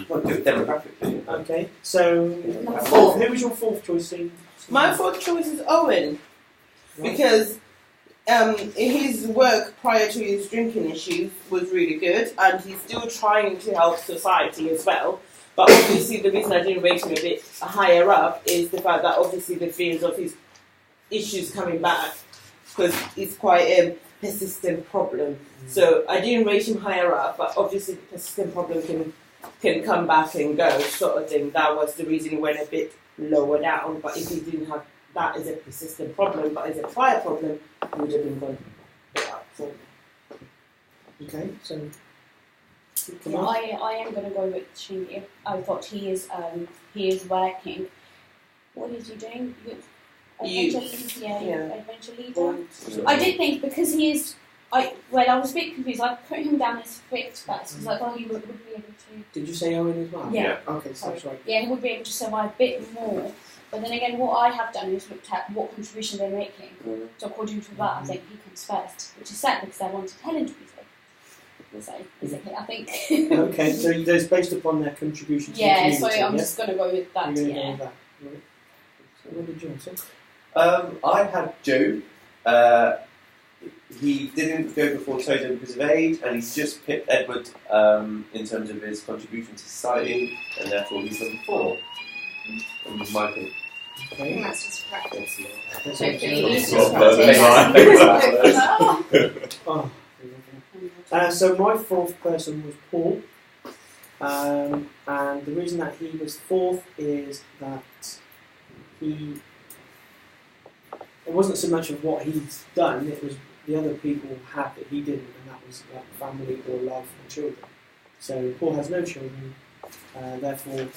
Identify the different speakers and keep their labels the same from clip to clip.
Speaker 1: Well, do it demographically.
Speaker 2: Okay, so fourth. Who was your fourth choice?
Speaker 3: My fourth choice is Owen, because his work prior to his drinking issues was really good, and he's still trying to help society as well. But obviously, the reason I didn't rate him a bit higher up is the fact that obviously the fears of his issues coming back, because it's quite a persistent problem. So I didn't rate him higher up, but obviously the persistent problem can come back and go, sort of thing. That was the reason he went a bit lower down. But if he didn't have that as a persistent problem, but as a prior problem, he would have been gone up. So.
Speaker 2: Okay, so
Speaker 4: Yeah, I am going to go with Shingi. I thought he is working. What is he doing? Adventure leader. I did think because he is. I was a bit confused. I put him down as fifth first because I thought he would be able to.
Speaker 2: Did you say Owen as well?
Speaker 4: Yeah.
Speaker 2: Okay, so that's right.
Speaker 4: Yeah, he would be able to survive a bit more. But then again, what I have done is looked at what contribution they're making. So according to that, I think he comes first, which is sad because I wanted Helen to be fifth. So basically, I think.
Speaker 2: Okay, so that's based upon their contribution to the community.
Speaker 4: So I'm just going to go with that.
Speaker 2: You're going to go with that. Right. So what did you say?
Speaker 1: I had Joe. He didn't go before Toto because of age, and he's just picked Edward in terms of his contribution to society, and therefore he's number 4. And he's my pick.
Speaker 4: I think that's just practice.
Speaker 2: So my fourth person was Paul, and the reason that he was fourth is that it wasn't so much of what he's done, it was the other people had that he didn't, and that was like family or love and children. So Paul has no children, therefore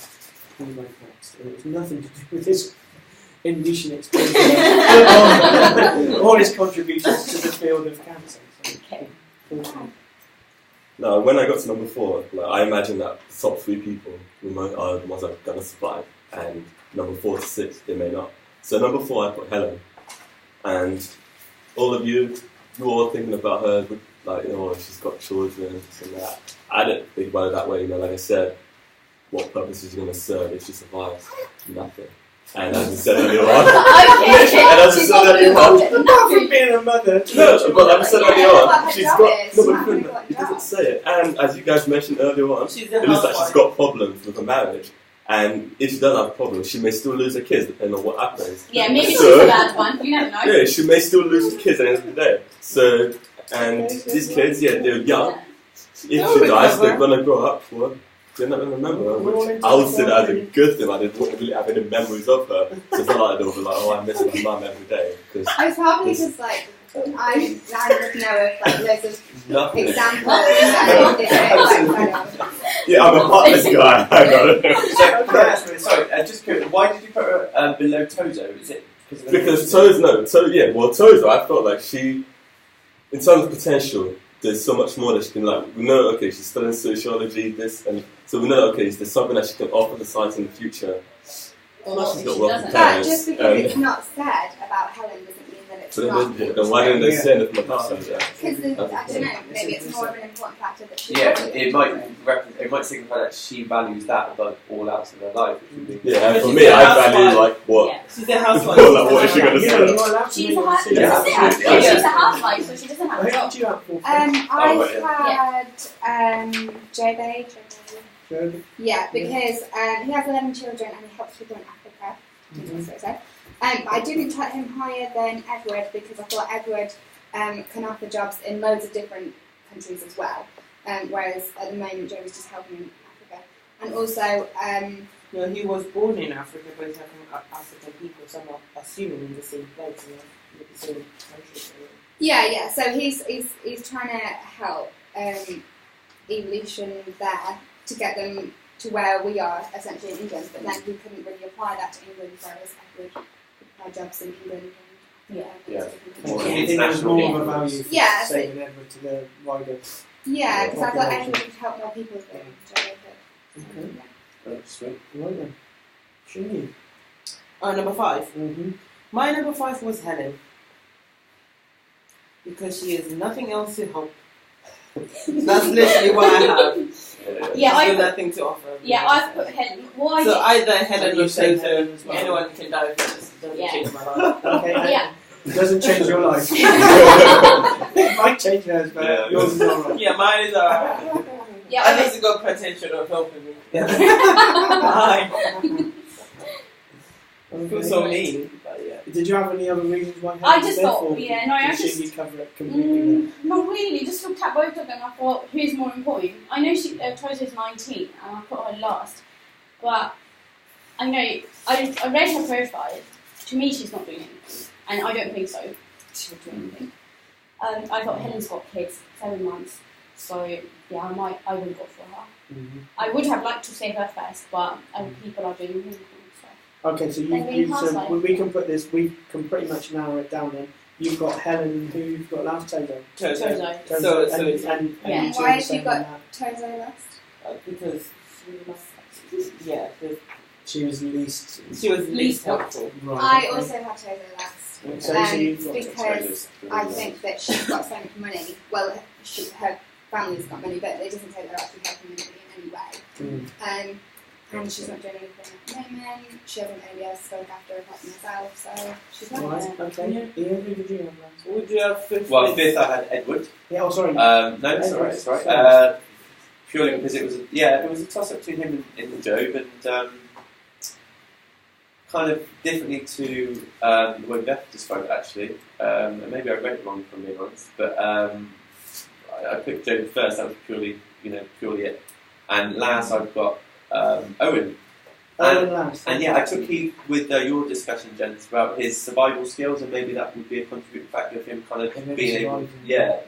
Speaker 2: he went next. And it was nothing to do with his indecent experience or his contributions to the field of cancer. So,
Speaker 4: okay.
Speaker 5: No, when I got to number 4, I imagined that the top 3 people are the ones that are going to survive, and number 4 to 6, they may not. So number 4, I put Helen. And all of you all thinking about her, like, she's got children, this and that. I didn't think about it that way, like I said, what purpose is she going to serve if she survives? Nothing. And as I said earlier on,
Speaker 2: apart from being a mother,
Speaker 5: no, but like I said earlier on, she's got, he doesn't say it. And as you guys mentioned earlier on, it looks like she's got problems with her marriage. And if she doesn't have problems, she may still lose her kids, depending on what happens.
Speaker 4: Yeah, maybe she's a bad one. You never know.
Speaker 5: Yeah, she may still lose her kids at the end of the day. So, and these kids, they're young. If she dies, they're gonna grow up. Well, they're not gonna remember her. Which I would say that as a good thing. I didn't really have any memories of her. So it's not like they'll be like, I miss my mum every day.
Speaker 6: I probably just like. I just know of loads of examples.
Speaker 5: Yeah, I'm a heartless guy. I got it.
Speaker 1: Sorry, just curious, why did you put her below Tozo? Is it
Speaker 5: because Tozo, I felt like she, in terms of potential, there's so much more that she can, we know, okay, she's studying sociology, this, and so we know, okay, there's something that she can offer society in the future.
Speaker 4: Well,
Speaker 5: she's got wealthy
Speaker 6: But
Speaker 5: parents.
Speaker 6: just because it's not said about Helen doesn't mean that it's not.
Speaker 5: Then why didn't they say anything about her?
Speaker 6: Because I don't know, maybe it's more of an important factor that she.
Speaker 1: Yeah, it might signify that she values that above all else in her life.
Speaker 5: Yeah, for me, I value what.
Speaker 3: Yeah. She's a housewife.
Speaker 5: What is she going to say?
Speaker 4: She's a housewife. She's a housewife, so she doesn't have a job.
Speaker 6: I had Joe. Yeah, because he has 11 children and he helps people in Africa. I didn't put him higher than Edward because I thought Edward can offer jobs in loads of different countries as well. Whereas at the moment Joe is just helping in Africa. And also...
Speaker 3: he was born in Africa, but he's having African people, so I'm assuming in the same place, in the same country.
Speaker 6: Yeah, so he's trying to help evolution there to get them to where we are, essentially in England, but then he couldn't really apply that to England, whereas Edward could apply jobs in England.
Speaker 2: I think there's more of a value for saving Edward to the wider.
Speaker 6: Yeah, because I thought Edward could help more people.
Speaker 2: Okay. Sweet. Right then. Shingi.
Speaker 3: Number 5.
Speaker 2: Mm-hmm.
Speaker 3: My number 5 was Helen. Because she has nothing else to help. That's literally what I have.
Speaker 4: Yeah,
Speaker 3: I've got nothing to offer.
Speaker 4: Yeah, I've put Helen. Why?
Speaker 3: So either Helen or
Speaker 2: Helen
Speaker 3: Toto,
Speaker 2: as well.
Speaker 3: anyone can die. It doesn't change my life.
Speaker 2: Okay,
Speaker 4: Yeah.
Speaker 2: It doesn't change your life. It might change hers, but yours is alright.
Speaker 3: Yeah, mine is alright.
Speaker 4: Yeah,
Speaker 3: Unless you got potential of helping me. Bye. I feel so mean, but yeah.
Speaker 2: Did you have any other reasons why?
Speaker 4: I just thought, yeah, no, I
Speaker 2: did
Speaker 4: just.
Speaker 2: Shingi cover it completely?
Speaker 4: Not really. Just looked at both of them. I thought, who's more important? I know Toto's 19, and I put her last, but I know I read her profile. To me, she's not doing anything, and I don't think so. She would do anything. I thought Helen's got kids, 7 months, so yeah, I would go for her.
Speaker 2: Mm-hmm.
Speaker 4: I would have liked to save her first, but people are doing really cool stuff.
Speaker 2: Okay, so we can put this. We can pretty much narrow it down. Then you've got Helen, and who you've got last? Toto.
Speaker 3: Toto.
Speaker 2: And
Speaker 6: why have you got Toto last?
Speaker 3: Because
Speaker 2: she was
Speaker 3: least helpful.
Speaker 2: Right.
Speaker 6: I also have Toto last.
Speaker 2: So you've got
Speaker 6: because I think that she's got so much money. Well, her family's got money, but it doesn't say they're actually helping anybody in any way. And she's not doing anything at the moment. She hasn't really able to look after her herself, so she's not
Speaker 2: right. Okay. Yeah. Who did you have last?
Speaker 3: Would you have fifth?
Speaker 1: Well, fifth I had Edward.
Speaker 2: Yeah. Oh, sorry.
Speaker 1: No, it's alright. It's alright. Purely because it was a toss up between him and Job, and kind of differently to the way Beth described it actually. And maybe I read it wrong, from being honest, but I picked Job first. That was purely it. And last I've got Owen. And yeah, I took heed with your discussion, gents, about his survival skills, and maybe that would be a contributing factor of him kind of being able,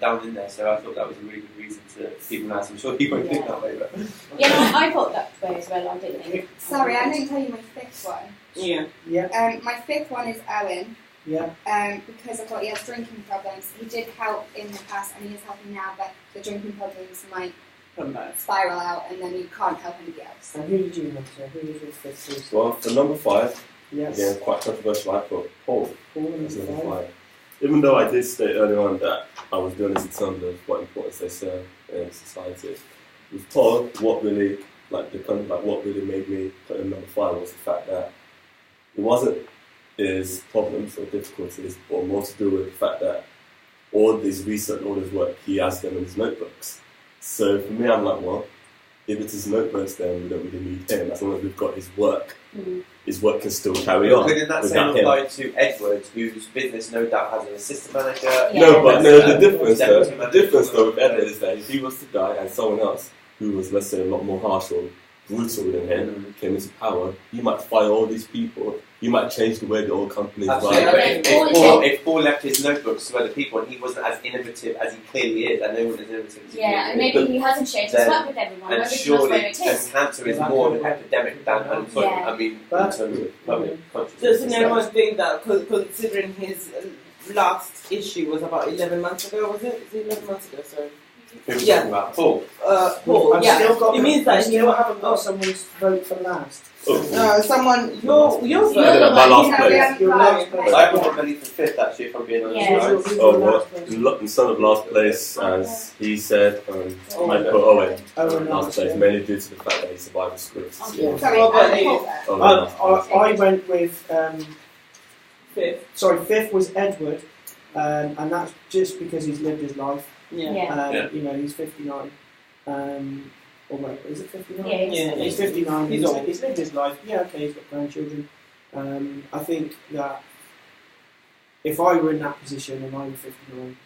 Speaker 1: down in there. So I thought that was a really good reason to keep him last. I'm sure he won't think that way, but
Speaker 4: yeah, no, I thought that way as well. I didn't think.
Speaker 6: Sorry, I didn't tell you my fifth one.
Speaker 2: Yeah.
Speaker 6: My fifth one is Owen.
Speaker 2: Yeah.
Speaker 6: Because I thought he has drinking problems. He did help in the past, and he is helping now, but the drinking problems might spiral out, and then you can't help anybody else.
Speaker 2: And who did you have? So who was your fifth?
Speaker 5: Well, for number 5,
Speaker 2: yes.
Speaker 5: Again, quite controversial, I put Paul as number
Speaker 2: 5.
Speaker 5: 5. Even though I did state earlier on that I was doing this in terms of what importance they serve in society, with Paul, what really made me put him number 5 was the fact that it wasn't his problems or difficulties, but more to do with the fact that all this research, all his work, he has them in his notebooks. So for me, I'm like, well, if it's his notebooks, then we don't really need him. As long as we've got his work, his work can still carry on.
Speaker 1: Couldn't that same apply to Edward, whose business no doubt has an assistant manager?
Speaker 4: Yeah.
Speaker 5: The difference though with Edward is that if he was to die and someone else who was, let's say, a lot more harsh or brutal than him came into power, he might fire all these people. He might change the way the old companies run.
Speaker 1: If Paul left his notebooks to other people and he wasn't as innovative as he clearly is, and no one is innovative as he
Speaker 4: and maybe he hasn't shared his work with everyone.
Speaker 1: And surely, cancer is more of an epidemic than unemployment.
Speaker 4: Yeah.
Speaker 1: I mean, in terms of public consciousness.
Speaker 3: Doesn't everyone think that, considering his last issue was about 11 months ago, was it? Is it 11 months ago, sorry?
Speaker 1: Who's talking about Paul?
Speaker 3: Paul,
Speaker 2: It
Speaker 3: means that
Speaker 2: you haven't got someone's vote for last.
Speaker 3: Someone, your
Speaker 5: my last place.
Speaker 2: Your last place.
Speaker 1: I put Melly for fifth, actually, if I'm being honest.
Speaker 5: Right? Instead of last place, as he said, I put Owen last place, mainly due to the fact that he survived the script.
Speaker 2: I went with
Speaker 3: fifth.
Speaker 2: Sorry, fifth was Edward, and that's just because he's lived his life. You know, he's 59. Or wait, is it 59?
Speaker 4: Yeah,
Speaker 2: he's 59.
Speaker 3: He's old.
Speaker 2: He's lived his life. Yeah, okay, he's got grandchildren. I think that if I were in that position and I were 59,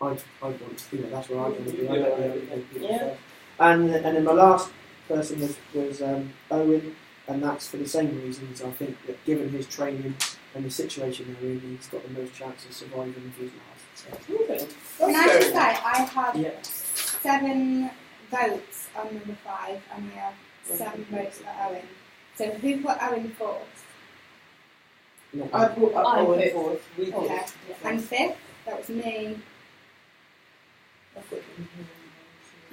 Speaker 2: I'd want, that's where I'd want to be. I don't know if people say. And then my last person was Owen, and that's for the same reasons. I think that given his training and the situation they're in, he's got the most chance of surviving if he's last. So.
Speaker 6: Can I just say, I have 7 votes on number 5, and I have 7 votes for Owen. So who put Owen fourth?
Speaker 3: I put Owen fourth.
Speaker 6: Okay. And fifth? That was me.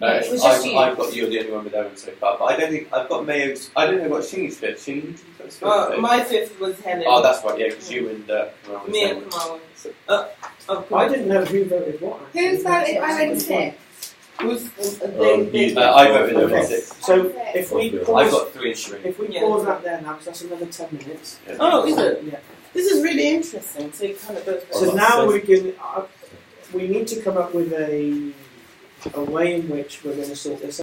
Speaker 1: I've got you're the only one with Owen so far, but I don't think I've got Mayo's. I don't know what Shingi's fifth. Shingi, did you put his fifth?
Speaker 3: My fifth was Helen.
Speaker 1: Oh, that's right, yeah, because you and Komal.
Speaker 3: Me and Komal.
Speaker 2: I didn't know who voted what.
Speaker 6: Who's voted Owen sixth?
Speaker 1: I voted number 6.
Speaker 2: So if we
Speaker 1: I've
Speaker 2: pause,
Speaker 1: got 3 and Shereen.
Speaker 2: if we pause that there now, because that's another 10 minutes.
Speaker 1: Yeah.
Speaker 3: Oh, is it?
Speaker 2: Yeah.
Speaker 3: This is really interesting. So you kind of both.
Speaker 2: So now we need to come up with a way in which we're going to sort this out.